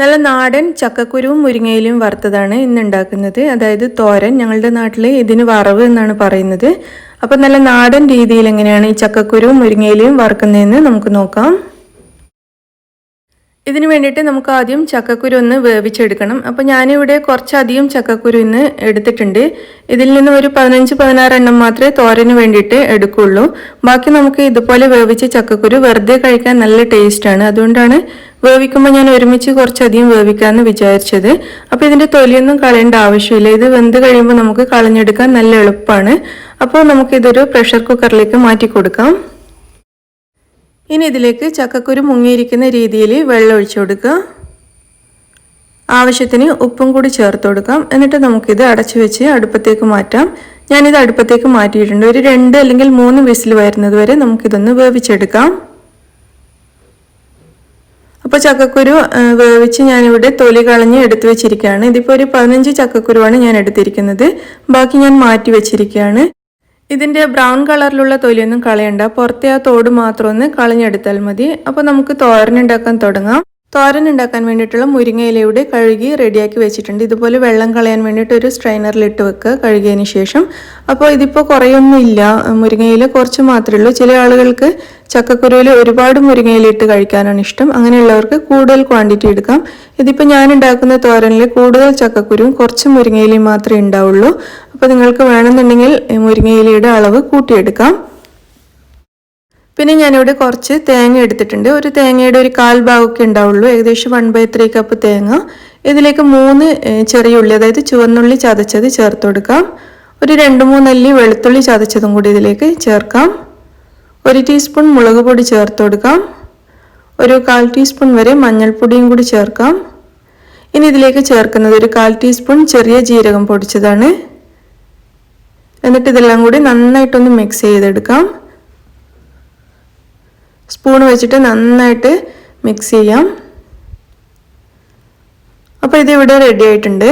നല്ല നാടൻ ചക്കക്കുരുവും മുരിങ്ങയിലും വറുത്തതാണ് ഇന്ന് ഉണ്ടാക്കുന്നത്. അതായത് തോരൻ. ഞങ്ങളുടെ നാട്ടിൽ ഇതിന് വറവ് എന്നാണ് പറയുന്നത്. അപ്പോൾ നല്ല നാടൻ രീതിയിൽ എങ്ങനെയാണ് ഈ ചക്കക്കുരുവും മുരിങ്ങയിലും വറുക്കുന്നതെന്ന് നമുക്ക് നോക്കാം. ഇതിനു വേണ്ടിയിട്ട് നമുക്ക് ആദ്യം ചക്കക്കുരു ഒന്ന് വേവിച്ചെടുക്കണം. അപ്പോൾ ഞാനിവിടെ കുറച്ചധികം ചക്കക്കുരു ഇന്ന് എടുത്തിട്ടുണ്ട്. ഇതിൽ നിന്ന് ഒരു 15-16 എണ്ണം മാത്രമേ തോരന് വേണ്ടിയിട്ട് എടുക്കുള്ളൂ. ബാക്കി നമുക്ക് ഇതുപോലെ വേവിച്ച ചക്കക്കുരു വെറുതെ കഴിക്കാൻ നല്ല ടേസ്റ്റാണ്. അതുകൊണ്ടാണ് വേവിക്കുമ്പോൾ ഞാൻ ഒരുമിച്ച് കുറച്ചധികം വേവിക്കാമെന്ന് വിചാരിച്ചത്. അപ്പോൾ ഇതിൻ്റെ തൊലിയൊന്നും കളയേണ്ട ആവശ്യമില്ല. ഇത് വെന്ത് കഴിയുമ്പോൾ നമുക്ക് കളഞ്ഞെടുക്കാൻ നല്ല എളുപ്പമാണ്. അപ്പോൾ നമുക്കിതൊരു പ്രഷർ കുക്കറിലേക്ക് മാറ്റി കൊടുക്കാം. ഇനി ഇതിലേക്ക് ചക്കക്കുരു മുങ്ങിയിരിക്കുന്ന രീതിയിൽ വെള്ളം ഒഴിച്ചു കൊടുക്കുക. ആവശ്യത്തിന് ഉപ്പും കൂടി ചേർത്ത് കൊടുക്കാം. എന്നിട്ട് നമുക്കിത് അടച്ചു വെച്ച് അടുപ്പത്തേക്ക് മാറ്റാം. ഞാനിത് അടുപ്പത്തേക്ക് മാറ്റിയിട്ടുണ്ട്. ഒരു 2 അല്ലെങ്കിൽ 3 വിസിൽ വരുന്നത് വരെ നമുക്കിതൊന്ന് വേവിച്ചെടുക്കാം. അപ്പോൾ ചക്കക്കുരു വേവിച്ച് ഞാനിവിടെ തൊലി കളഞ്ഞ് എടുത്തു വെച്ചിരിക്കുകയാണ്. ഇതിപ്പോൾ ഒരു 15 ചക്കക്കുരുവാണ് ഞാൻ എടുത്തിരിക്കുന്നത്. ബാക്കി ഞാൻ മാറ്റി വെച്ചിരിക്കുകയാണ്. ഇതിൻ്റെ ബ്രൗൺ കളറിലുള്ള തൊലിയൊന്നും കളയണ്ട. പുറത്തെ ആ തോട് മാത്രം ഒന്ന് കളഞ്ഞെടുത്താൽ മതി. അപ്പോൾ നമുക്ക് തോരൻ ഉണ്ടാക്കാൻ തുടങ്ങാം. തോരൻ ഉണ്ടാക്കാൻ വേണ്ടിയിട്ടുള്ള മുരിങ്ങയിലയുടെ കഴുകി റെഡിയാക്കി വെച്ചിട്ടുണ്ട്. ഇതുപോലെ വെള്ളം കളയാൻ വേണ്ടിയിട്ട് ഒരു സ്ട്രെയിനറിലിട്ട് വെക്കുക കഴുകിയതിന് ശേഷം. അപ്പോൾ ഇതിപ്പോൾ കുറേയൊന്നും ഇല്ല, മുരിങ്ങയില കുറച്ച് മാത്രമേ ഉള്ളൂ. ചില ആളുകൾക്ക് ചക്കക്കുരുവിൽ ഒരുപാട് മുരിങ്ങയില ഇട്ട് കഴിക്കാനാണ് ഇഷ്ടം. അങ്ങനെയുള്ളവർക്ക് കൂടുതൽ ക്വാണ്ടിറ്റി എടുക്കാം. ഇതിപ്പോൾ ഞാൻ ഉണ്ടാക്കുന്ന തോരനിൽ കൂടുതൽ ചക്കക്കുരുവും കുറച്ച് മുരിങ്ങയിലയും മാത്രമേ ഉണ്ടാവുള്ളൂ. അപ്പോൾ നിങ്ങൾക്ക് വേണമെന്നുണ്ടെങ്കിൽ മുരിങ്ങയിലയുടെ അളവ് കൂട്ടിയെടുക്കാം. പിന്നെ ഞാനിവിടെ കുറച്ച് തേങ്ങ എടുത്തിട്ടുണ്ട്. ഒരു തേങ്ങയുടെ ഒരു 1/4 ഭാഗമൊക്കെ ഉണ്ടാവുള്ളൂ. ഏകദേശം 1/3 കപ്പ് തേങ്ങ. ഇതിലേക്ക് 3 ചെറിയ ഉള്ളി, അതായത് ചുവന്നുള്ളി ചതച്ചത് ചേർത്ത് കൊടുക്കാം. ഒരു 2-3 അല്ലി വെളുത്തുള്ളി ചതച്ചതും കൂടി ഇതിലേക്ക് ചേർക്കാം. 1 ടീസ്പൂൺ മുളക് പൊടി ചേർത്ത് കൊടുക്കാം. ഒരു 1/4 ടീസ്പൂൺ വരെ മഞ്ഞൾപ്പൊടിയും കൂടി ചേർക്കാം. ഇനി ഇതിലേക്ക് ചേർക്കുന്നത് ഒരു 1/4 ടീസ്പൂൺ ചെറിയ ജീരകം പൊടിച്ചതാണ്. എന്നിട്ട് ഇതെല്ലാം കൂടി നന്നായിട്ടൊന്ന് മിക്സ് ചെയ്തെടുക്കാം. സ്പൂൺ വെച്ചിട്ട് നന്നായിട്ട് മിക്സ് ചെയ്യാം. അപ്പോൾ ഇതിവിടെ റെഡി ആയിട്ടുണ്ട്.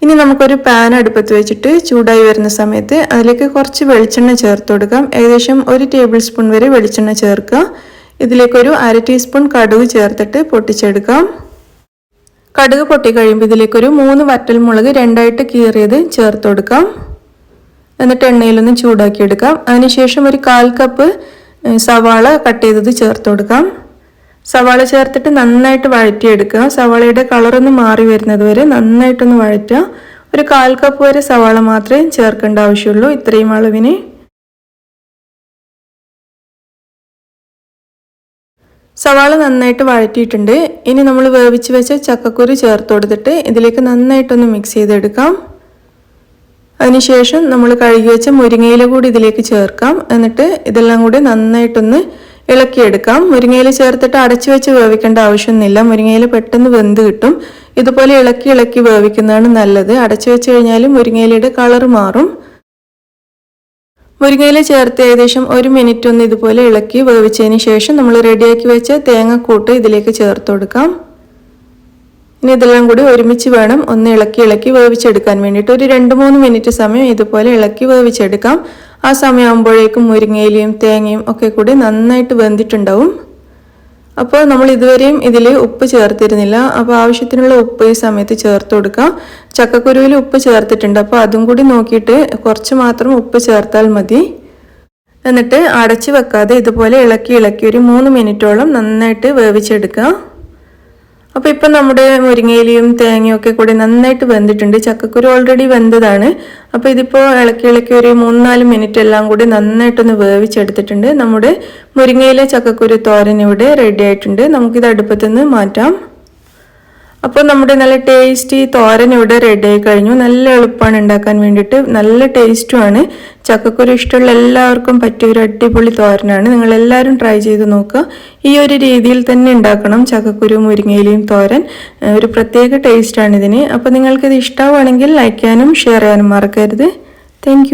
ഇനി നമുക്കൊരു പാൻ അടുപ്പത്ത് വെച്ചിട്ട് ചൂടായി വരുന്ന സമയത്ത് അതിലേക്ക് കുറച്ച് വെളിച്ചെണ്ണ ചേർത്ത് കൊടുക്കാം. ഏകദേശം 1 ടേബിൾ സ്പൂൺ വരെ വെളിച്ചെണ്ണ ചേർക്കുക. ഇതിലേക്കൊരു 1/2 ടീസ്പൂൺ കടുക് ചേർത്തിട്ട് പൊട്ടിച്ചെടുക്കാം. കടുക് പൊട്ടി കഴിയുമ്പോൾ ഇതിലേക്കൊരു 3 വറ്റൽമുളക് 2ആയിട്ട് കീറിയത് ചേർത്ത് കൊടുക്കാം. എന്നിട്ട് എണ്ണയിലൊന്ന് ചൂടാക്കിയെടുക്കാം. അതിനുശേഷം ഒരു 1/4 കപ്പ് സവാള കട്ട് ചെയ്തത് ചേർത്ത് കൊടുക്കാം. സവാള ചേർത്തിട്ട് നന്നായിട്ട് വഴറ്റിയെടുക്കുക. സവാളയുടെ കളറൊന്ന് മാറി വരുന്നത് വരെ നന്നായിട്ടൊന്ന് വഴറ്റുക. ഒരു 1/4 കപ്പ് വരെ സവാള മാത്രമേ ചേർക്കേണ്ട ആവശ്യമുള്ളൂ, ഇത്രയും അളവിന്. സവാള നന്നായിട്ട് വഴറ്റിയിട്ടുണ്ട്. ഇനി നമ്മൾ വേവിച്ച് വെച്ച ചക്കക്കുരു ചേർത്ത് കൊടുത്തിട്ട് ഇതിലേക്ക് നന്നായിട്ടൊന്ന് മിക്സ് ചെയ്തെടുക്കാം. അതിനുശേഷം നമ്മൾ കഴുകി വെച്ച മുരിങ്ങയില കൂടി ഇതിലേക്ക് ചേർക്കാം. എന്നിട്ട് ഇതെല്ലാം കൂടി നന്നായിട്ടൊന്ന് ഇളക്കിയെടുക്കാം. മുരിങ്ങയില ചേർത്തിട്ട് അടച്ചു വെച്ച് വേവിക്കേണ്ട ആവശ്യമൊന്നുമില്ല. മുരിങ്ങയില പെട്ടെന്ന് വെന്ത് കിട്ടും. ഇതുപോലെ ഇളക്കി വേവിക്കുന്നതാണ് നല്ലത്. അടച്ചു വെച്ച് കഴിഞ്ഞാൽ മുരിങ്ങയിലയുടെ കളർ മാറും. മുരിങ്ങയില ചേർത്ത് ഏകദേശം 1 മിനിറ്റ് ഒന്ന് ഇതുപോലെ ഇളക്കി വേവിച്ചതിന് ശേഷം നമ്മൾ റെഡിയാക്കി വെച്ച തേങ്ങക്കൂട്ട് ഇതിലേക്ക് ചേർത്ത് കൊടുക്കാം. ഇനി ഇതെല്ലാം കൂടി ഒരുമിച്ച് വേണം ഒന്ന് ഇളക്കി വേവിച്ചെടുക്കാൻ വേണ്ടിയിട്ട്. ഒരു 2-3 മിനിറ്റ് സമയം ഇതുപോലെ ഇളക്കി വേവിച്ചെടുക്കാം. ആ സമയമാകുമ്പോഴേക്കും മുരിങ്ങയിലയും തേങ്ങയും ഒക്കെ കൂടി നന്നായിട്ട് വെന്തിട്ടുണ്ടാവും. അപ്പോൾ നമ്മൾ ഇതുവരെയും ഇതിൽ ഉപ്പ് ചേർത്തിരുന്നില്ല. അപ്പോൾ ആവശ്യത്തിനുള്ള ഉപ്പ് ഈ സമയത്ത് ചേർത്ത് കൊടുക്കാം. ചക്കക്കുരുവിൽ ഉപ്പ് ചേർത്തിട്ടുണ്ട്. അപ്പോൾ അതും കൂടി നോക്കിയിട്ട് കുറച്ച് മാത്രം ഉപ്പ് ചേർത്താൽ മതി. എന്നിട്ട് അടച്ച് വെക്കാതെ ഇതുപോലെ ഇളക്കി ഒരു 3 മിനിറ്റോളം നന്നായിട്ട് വേവിച്ചെടുക്കുക. അപ്പോൾ ഇപ്പം നമ്മുടെ മുരിങ്ങയിലയും തേങ്ങയും ഒക്കെ കൂടി നന്നായിട്ട് വെന്തിട്ടുണ്ട്. ചക്കക്കുരു ഓൾറെഡി വെന്തതാണ്. അപ്പോൾ ഇതിപ്പോൾ ഇളക്കി ഒരു 3-4 മിനിറ്റ് എല്ലാം കൂടി നന്നായിട്ടൊന്ന് വേവിച്ചെടുത്തിട്ടുണ്ട്. നമ്മുടെ മുരിങ്ങയില ചക്കക്കുരു തോരൻ ഇവിടെ റെഡി ആയിട്ടുണ്ട്. നമുക്കിത് അടുപ്പത്തുനിന്ന് മാറ്റാം. അപ്പോൾ നമ്മുടെ നല്ല ടേസ്റ്റി തോരൻ ഇവിടെ റെഡി ആയി കഴിഞ്ഞു. നല്ല എളുപ്പമാണ് ഉണ്ടാക്കാൻ വേണ്ടിയിട്ട്, നല്ല ടേസ്റ്റുമാണ്. ചക്കക്കുരു ഇഷ്ടമുള്ള എല്ലാവർക്കും പറ്റിയ ഒരു അടിപൊളി തോരനാണ്. നിങ്ങളെല്ലാവരും ട്രൈ ചെയ്ത് നോക്കുക. ഈ ഒരു രീതിയിൽ തന്നെ ഉണ്ടാക്കണം ചക്കക്കുരു മുരിങ്ങയിലയും തോരൻ. ഒരു പ്രത്യേക ടേസ്റ്റാണ് ഇതിന്. അപ്പോൾ നിങ്ങൾക്കിത് ഇഷ്ടമാണെങ്കിൽ ലൈക്ക് ചെയ്യാനും ഷെയർ ചെയ്യാനും മറക്കരുത്. താങ്ക്